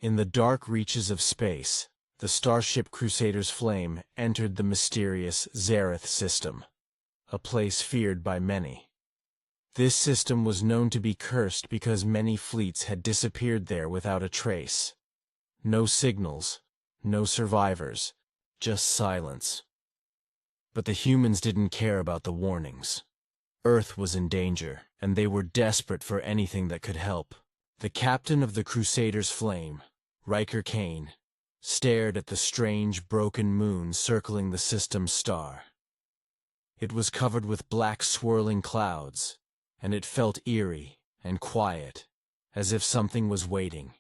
In the dark reaches of space, the starship Crusader's flame entered the mysterious Zareth system, a place feared by many. This system was known to be cursed because many fleets had disappeared there without a trace. No signals, no survivors, just silence. But the humans didn't care about the warnings. Earth was in danger, and they were desperate for anything that could help. The captain of the Crusader's flame, Riker Kane, stared at the strange broken moon circling the system's star. It was covered with black swirling clouds, and it felt eerie and quiet, as if something was waiting.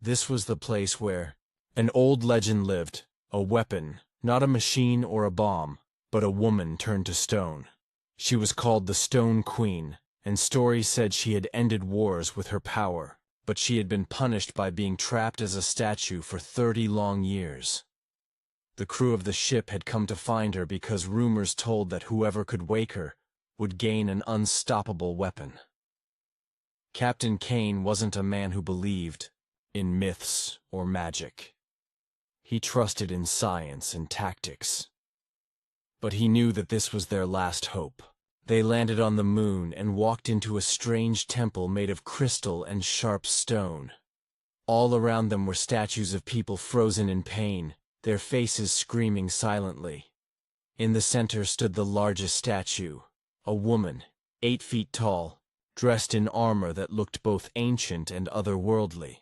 This was the place where an old legend lived, a weapon, not a machine or a bomb, but a woman turned to stone. She was called the Stone Queen, and stories said she had ended wars with her power, but she had been punished by being trapped as a statue for 30 long years. The crew of the ship had come to find her because rumors told that whoever could wake her would gain an unstoppable weapon. Captain Kane wasn't a man who believed in myths or magic. He trusted in science and tactics. But he knew that this was their last hope. They landed on the moon and walked into a strange temple made of crystal and sharp stone. All around them were statues of people frozen in pain, their faces screaming silently. In the center stood the largest statue, a woman, 8 feet tall, dressed in armor that looked both ancient and otherworldly.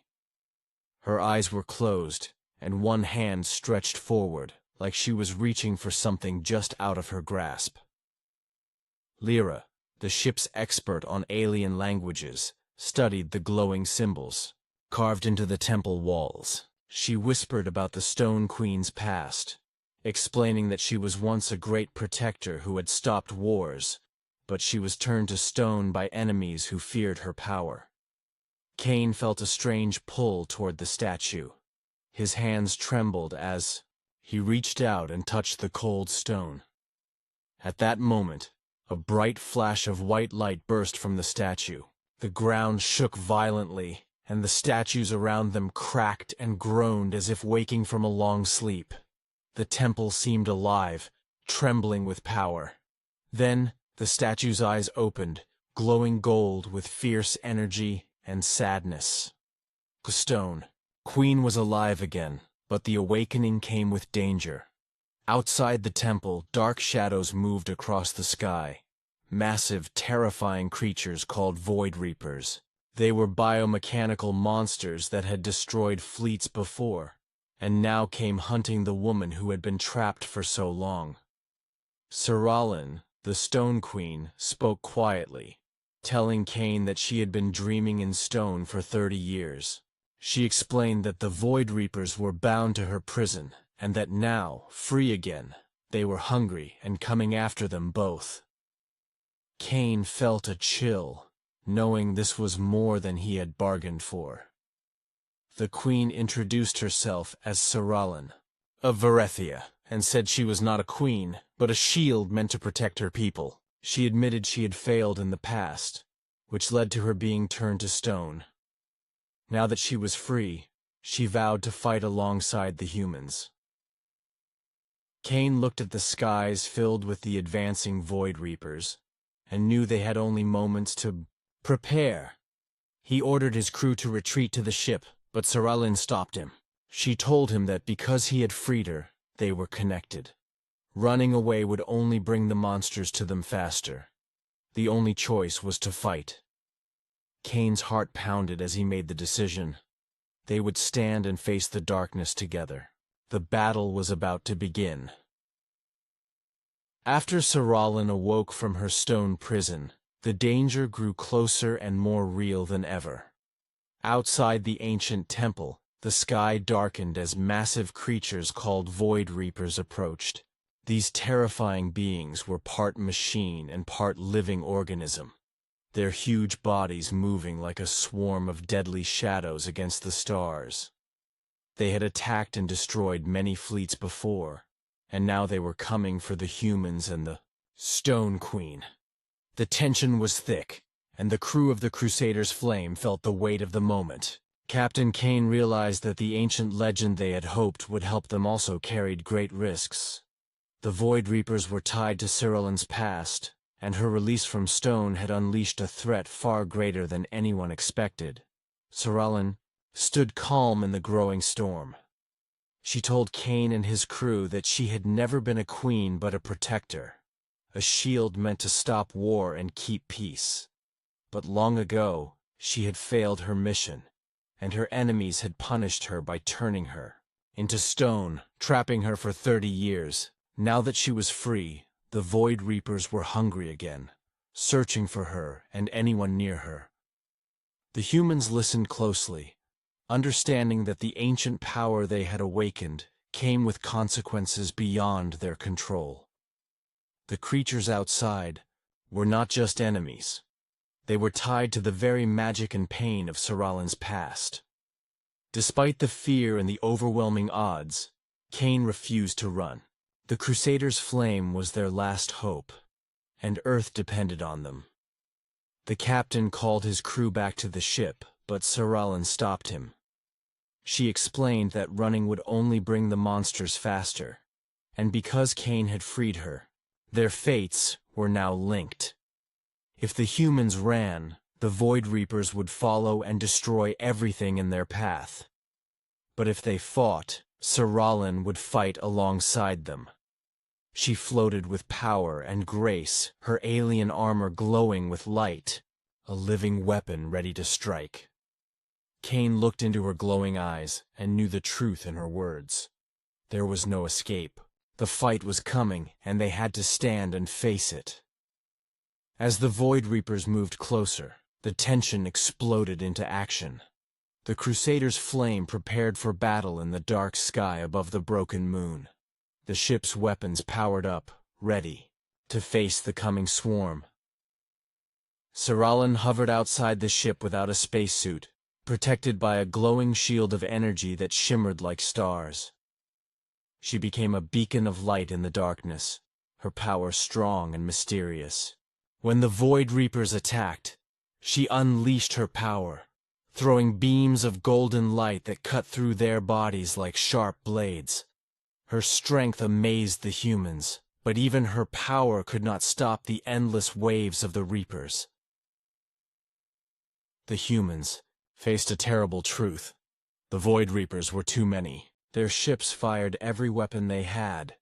Her eyes were closed, and one hand stretched forward, like she was reaching for something just out of her grasp. Lyra, the ship's expert on alien languages, studied the glowing symbols carved into the temple walls. She whispered about the Stone Queen's past, explaining that she was once a great protector who had stopped wars, but she was turned to stone by enemies who feared her power. Kane felt a strange pull toward the statue. His hands trembled as he reached out and touched the cold stone. At that moment, a bright flash of white light burst from the statue. The ground shook violently, and the statues around them cracked and groaned as if waking from a long sleep. The temple seemed alive, trembling with power. Then, the statue's eyes opened, glowing gold with fierce energy and sadness. The Stone Queen was alive again, but the awakening came with danger. Outside the temple, dark shadows moved across the sky. Massive, terrifying creatures called Void Reapers. They were biomechanical monsters that had destroyed fleets before, and now came hunting the woman who had been trapped for so long. Saralin, the Stone Queen, spoke quietly, telling Kane that she had been dreaming in stone for 30 years. She explained that the Void Reapers were bound to her prison, and that now, free again, they were hungry and coming after them both. Kane felt a chill, knowing this was more than he had bargained for. The Queen introduced herself as Saralin, of Varethia, and said she was not a queen, but a shield meant to protect her people. She admitted she had failed in the past, which led to her being turned to stone. Now that she was free, she vowed to fight alongside the humans. Kane looked at the skies filled with the advancing Void Reapers, and knew they had only moments to prepare. He ordered his crew to retreat to the ship, but Saralin stopped him. She told him that because he had freed her, they were connected. Running away would only bring the monsters to them faster. The only choice was to fight. Kane's heart pounded as he made the decision. They would stand and face the darkness together. The battle was about to begin. After Saralin awoke from her stone prison, the danger grew closer and more real than ever. Outside the ancient temple, the sky darkened as massive creatures called Void Reapers approached. These terrifying beings were part machine and part living organism, their huge bodies moving like a swarm of deadly shadows against the stars. They had attacked and destroyed many fleets before, and now they were coming for the humans and the Stone Queen. The tension was thick, and the crew of the Crusader's flame felt the weight of the moment. Captain Kane realized that the ancient legend they had hoped would help them also carried great risks. The Void Reapers were tied to Cyrillin's past, and her release from stone had unleashed a threat far greater than anyone expected. Cyrillin stood calm in the growing storm. She told Kane and his crew that she had never been a queen but a protector, a shield meant to stop war and keep peace. But long ago, she had failed her mission, and her enemies had punished her by turning her into stone, trapping her for 30 years. Now that she was free, the Void Reapers were hungry again, searching for her and anyone near her. The humans listened closely, understanding that the ancient power they had awakened came with consequences beyond their control. The creatures outside were not just enemies. They were tied to the very magic and pain of Cyrillin's past. Despite the fear and the overwhelming odds, Kane refused to run. The Crusaders' flame was their last hope, and Earth depended on them. The captain called his crew back to the ship, but Cyrillin stopped him. She explained that running would only bring the monsters faster, and because Kane had freed her, their fates were now linked. If the humans ran, the Void Reapers would follow and destroy everything in their path. But if they fought, Cyrillin would fight alongside them. She floated with power and grace, her alien armor glowing with light, a living weapon ready to strike. Kane looked into her glowing eyes and knew the truth in her words. There was no escape. The fight was coming, and they had to stand and face it. As the Void Reapers moved closer, the tension exploded into action. The Crusaders' flame prepared for battle in the dark sky above the broken moon. The ship's weapons powered up, ready to face the coming swarm. Cyrillin hovered outside the ship without a spacesuit, protected by a glowing shield of energy that shimmered like stars. She became a beacon of light in the darkness, her power strong and mysterious. When the Void Reapers attacked, she unleashed her power, throwing beams of golden light that cut through their bodies like sharp blades. Her strength amazed the humans, but even her power could not stop the endless waves of the Reapers. The humans faced a terrible truth. The Void Reapers were too many. Their ships fired every weapon they had,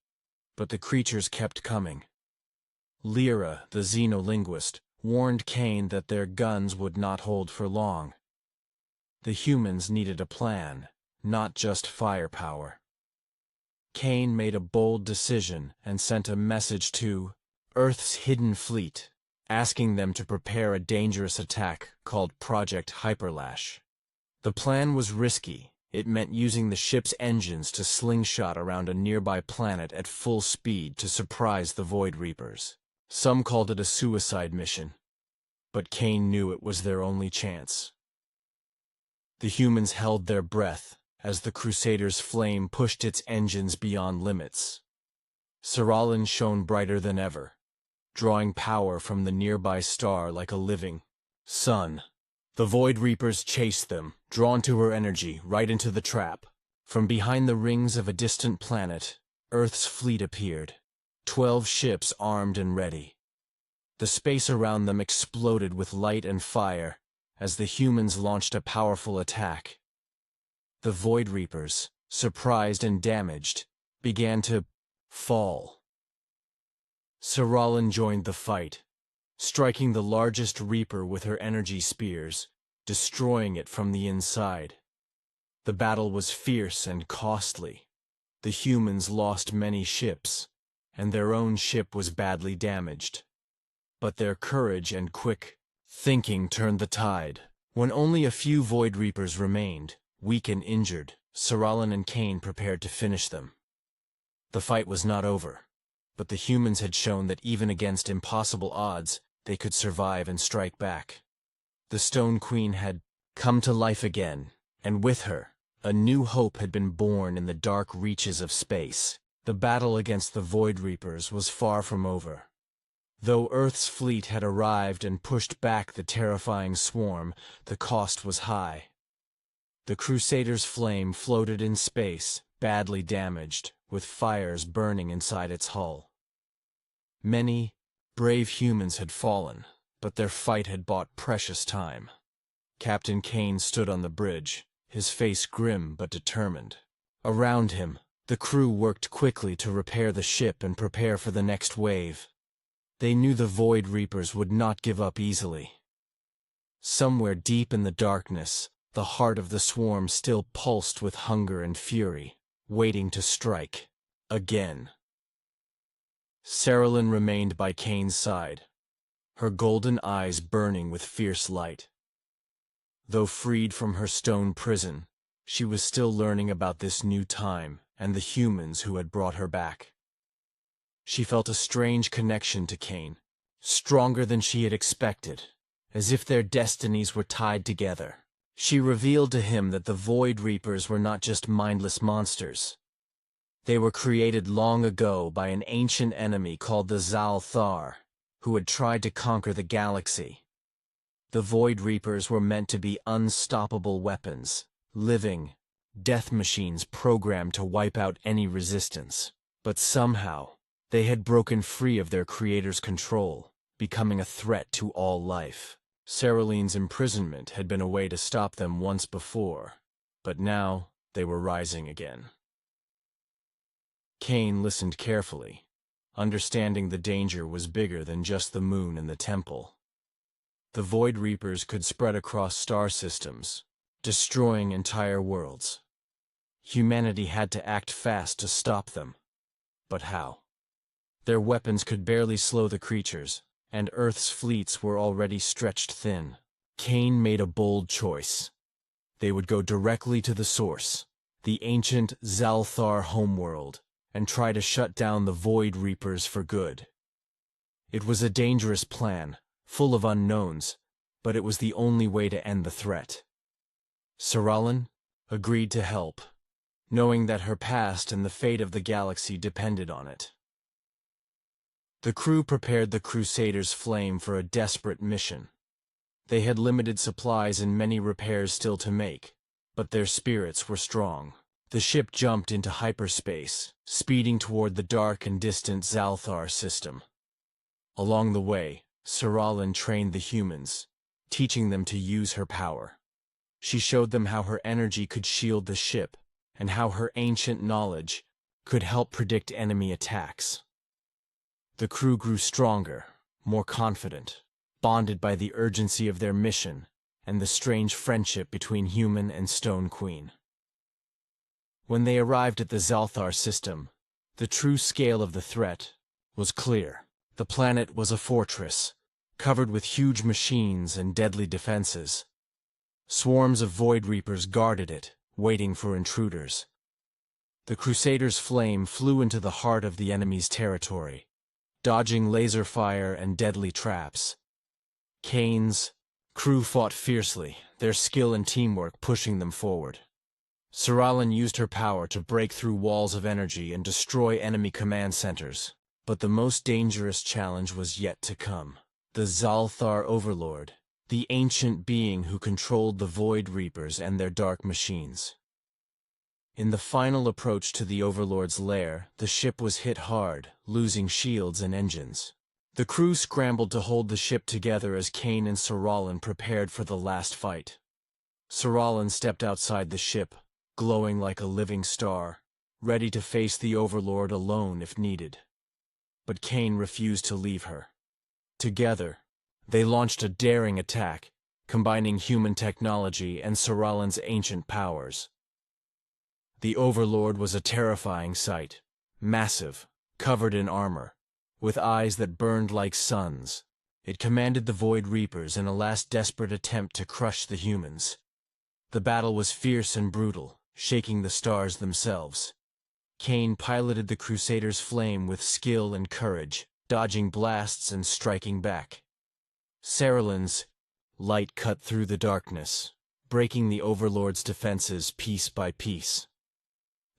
but the creatures kept coming. Lyra, the xenolinguist, warned Kane that their guns would not hold for long. The humans needed a plan, not just firepower. Kane made a bold decision and sent a message to Earth's hidden fleet, asking them to prepare a dangerous attack called Project Hyperlash. The plan was risky. It meant using the ship's engines to slingshot around a nearby planet at full speed to surprise the Void Reapers. Some called it a suicide mission, but Kane knew it was their only chance. The humans held their breath as the Crusaders' flame pushed its engines beyond limits. Cyrillin shone brighter than ever, drawing power from the nearby star like a living sun. The Void Reapers chased them, drawn to her energy, right into the trap. From behind the rings of a distant planet, Earth's fleet appeared, 12 ships armed and ready. The space around them exploded with light and fire as the humans launched a powerful attack. The Void Reapers, surprised and damaged, began to fall. Cyrillin joined the fight, striking the largest Reaper with her energy spears, destroying it from the inside. The battle was fierce and costly. The humans lost many ships, and their own ship was badly damaged. But their courage and quick thinking turned the tide. When only a few Void Reapers remained, weak and injured, Cyrillin and Kane prepared to finish them. The fight was not over, but the humans had shown that even against impossible odds, they could survive and strike back. The Stone Queen had come to life again, and with her, a new hope had been born in the dark reaches of space. The battle against the Void Reapers was far from over. Though Earth's fleet had arrived and pushed back the terrifying swarm, the cost was high. The Crusader's flame floated in space, badly damaged, with fires burning inside its hull. Many brave humans had fallen, but their fight had bought precious time. Captain Kane stood on the bridge, his face grim but determined. Around him, the crew worked quickly to repair the ship and prepare for the next wave. They knew the Void Reapers would not give up easily. Somewhere deep in the darkness, the heart of the swarm still pulsed with hunger and fury, waiting to strike again. Saralyn remained by Kane's side, her golden eyes burning with fierce light. Though freed from her stone prison, she was still learning about this new time and the humans who had brought her back. She felt a strange connection to Kane, stronger than she had expected, as if their destinies were tied together. She revealed to him that the Void Reapers were not just mindless monsters. They were created long ago by an ancient enemy called the Zal-Thar, who had tried to conquer the galaxy. The Void Reapers were meant to be unstoppable weapons, living death machines programmed to wipe out any resistance. But somehow, they had broken free of their creator's control, becoming a threat to all life. Saralyn's imprisonment had been a way to stop them once before, but now they were rising again. Kane listened carefully, understanding the danger was bigger than just the moon and the temple. The Void Reapers could spread across star systems, destroying entire worlds. Humanity had to act fast to stop them. But how? Their weapons could barely slow the creatures, and Earth's fleets were already stretched thin. Kane made a bold choice. They would go directly to the source, the ancient Zal-Thar homeworld, and try to shut down the Void Reapers for good. It was a dangerous plan, full of unknowns, but it was the only way to end the threat. Saralyn agreed to help, knowing that her past and the fate of the galaxy depended on it. The crew prepared the Crusader's flame for a desperate mission. They had limited supplies and many repairs still to make, but their spirits were strong. The ship jumped into hyperspace, speeding toward the dark and distant Zal-Thar system. Along the way, Saralyn trained the humans, teaching them to use her power. She showed them how her energy could shield the ship, and how her ancient knowledge could help predict enemy attacks. The crew grew stronger, more confident, bonded by the urgency of their mission and the strange friendship between human and Stone Queen. When they arrived at the Zal-Thar system, the true scale of the threat was clear. The planet was a fortress, covered with huge machines and deadly defenses. Swarms of Void Reapers guarded it, waiting for intruders. The Crusader's flame flew into the heart of the enemy's territory, dodging laser fire and deadly traps. Kane's crew fought fiercely, their skill and teamwork pushing them forward. Saralyn used her power to break through walls of energy and destroy enemy command centers. But the most dangerous challenge was yet to come. The Zal-Thar Overlord, the ancient being who controlled the Void Reapers and their dark machines. In the final approach to the Overlord's lair, the ship was hit hard, losing shields and engines. The crew scrambled to hold the ship together as Kane and Saralyn prepared for the last fight. Saralyn stepped outside the ship, glowing like a living star, ready to face the Overlord alone if needed. But Kane refused to leave her. Together, they launched a daring attack, combining human technology and Saralyn's ancient powers. The Overlord was a terrifying sight, massive, covered in armor, with eyes that burned like suns. It commanded the Void Reapers in a last desperate attempt to crush the humans. The battle was fierce and brutal, shaking the stars themselves. Kane piloted the Crusader's flame with skill and courage, dodging blasts and striking back. Saralyn's light cut through the darkness, breaking the Overlord's defenses piece by piece.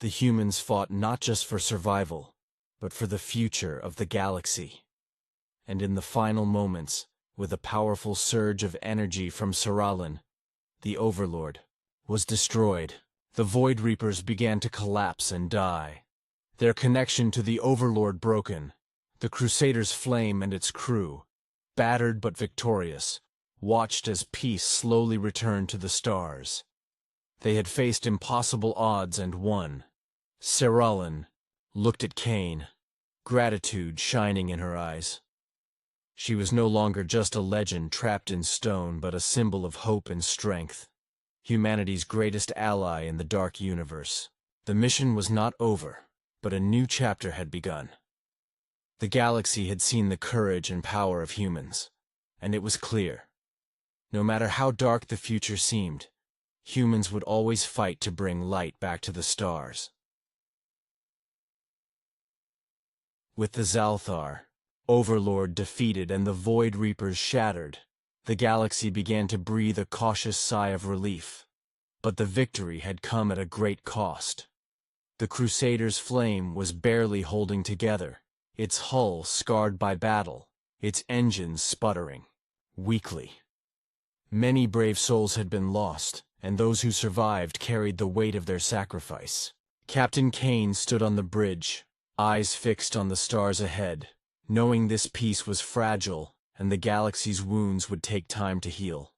The humans fought not just for survival, but for the future of the galaxy. And in the final moments, with a powerful surge of energy from Saralyn, the Overlord was destroyed. The Void Reapers began to collapse and die. Their connection to the Overlord broken. The Crusaders' Flame and its crew, battered but victorious, watched as peace slowly returned to the stars. They had faced impossible odds and won. Saralyn looked at Kane, gratitude shining in her eyes. She was no longer just a legend trapped in stone, but a symbol of hope and strength. Humanity's greatest ally in the dark universe. The mission was not over, but a new chapter had begun. The galaxy had seen the courage and power of humans, and it was clear. No matter how dark the future seemed, humans would always fight to bring light back to the stars. With the Zalthar, Overlord defeated and the Void Reapers shattered, the galaxy began to breathe a cautious sigh of relief. But the victory had come at a great cost. The Crusaders' Flame was barely holding together, its hull scarred by battle, its engines sputtering, weakly. Many brave souls had been lost, and those who survived carried the weight of their sacrifice. Captain Kane stood on the bridge, eyes fixed on the stars ahead, knowing this peace was fragile and the galaxy's wounds would take time to heal.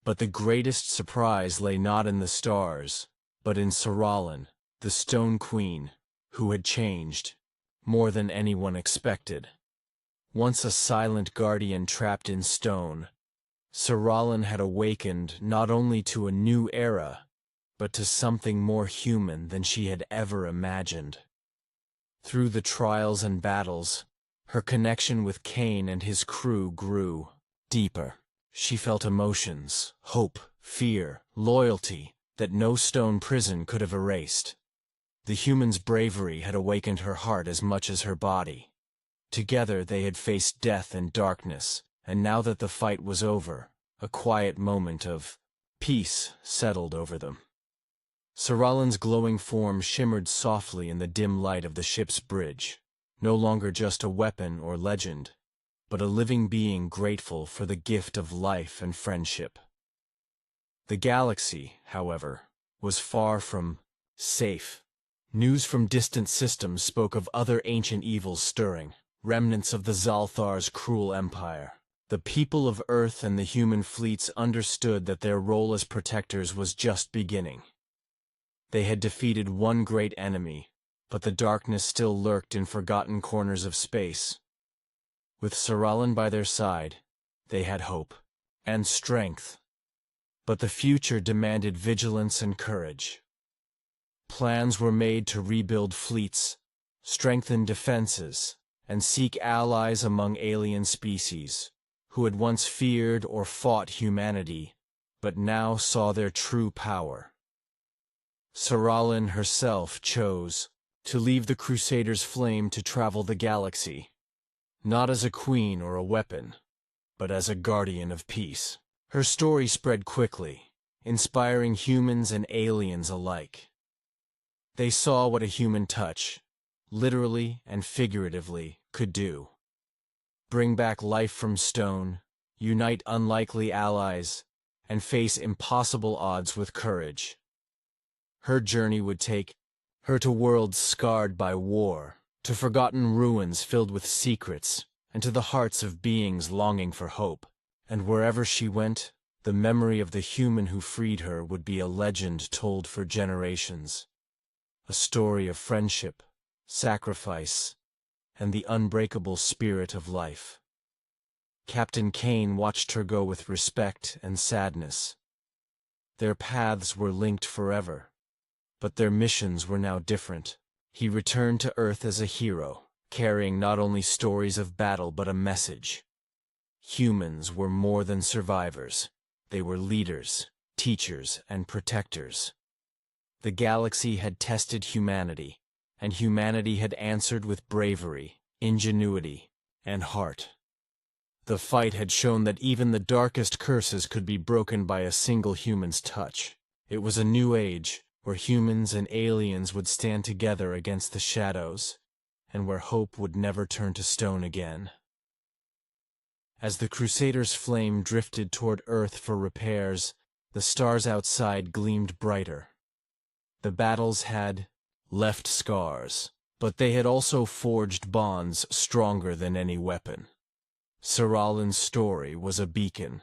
But the greatest surprise lay not in the stars, but in Saralyn, the Stone Queen, who had changed, more than anyone expected. Once a silent guardian trapped in stone, Saralyn had awakened not only to a new era, but to something more human than she had ever imagined. Through the trials and battles, her connection with Kane and his crew grew deeper. She felt emotions, hope, fear, loyalty, that no stone prison could have erased. The human's bravery had awakened her heart as much as her body. Together they had faced death and darkness, and now that the fight was over, a quiet moment of peace settled over them. Saralyn's glowing form shimmered softly in the dim light of the ship's bridge, no longer just a weapon or legend, but a living being grateful for the gift of life and friendship. The galaxy, however, was far from safe. News from distant systems spoke of other ancient evils stirring, remnants of the Zalthar's cruel empire. The people of Earth and the human fleets understood that their role as protectors was just beginning. They had defeated one great enemy, but the darkness still lurked in forgotten corners of space. With Saralyn by their side, they had hope and strength. But the future demanded vigilance and courage. Plans were made to rebuild fleets, strengthen defenses, and seek allies among alien species, who had once feared or fought humanity, but now saw their true power. Saralyn herself chose to leave the Crusaders' Flame to travel the galaxy, not as a queen or a weapon, but as a guardian of peace. Her story spread quickly, inspiring humans and aliens alike. They saw what a human touch, literally and figuratively, could do. Bring back life from stone, unite unlikely allies, and face impossible odds with courage. Her journey would take her to worlds scarred by war, to forgotten ruins filled with secrets, and to the hearts of beings longing for hope. And wherever she went, the memory of the human who freed her would be a legend told for generations. A story of friendship, sacrifice, and the unbreakable spirit of life. Captain Kane watched her go with respect and sadness. Their paths were linked forever, but their missions were now different. He returned to Earth as a hero, carrying not only stories of battle but a message. Humans were more than survivors. They were leaders, teachers, and protectors. The galaxy had tested humanity, and humanity had answered with bravery, ingenuity, and heart. The fight had shown that even the darkest curses could be broken by a single human's touch. It was a new age, where humans and aliens would stand together against the shadows, and where hope would never turn to stone again. As the Crusaders' Flame drifted toward Earth for repairs, The stars outside gleamed brighter. The battles had left scars, but they had also forged bonds stronger than any weapon. Saralin's story was a beacon,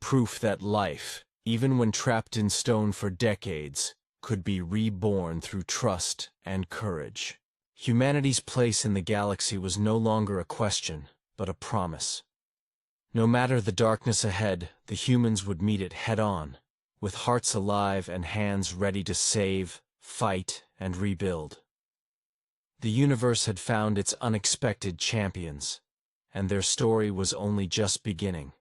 proof that life, even when trapped in stone for decades, could be reborn through trust and courage. Humanity's place in the galaxy was no longer a question, but a promise. No matter the darkness ahead, the humans would meet it head-on, with hearts alive and hands ready to save, fight, and rebuild. The universe had found its unexpected champions, and their story was only just beginning.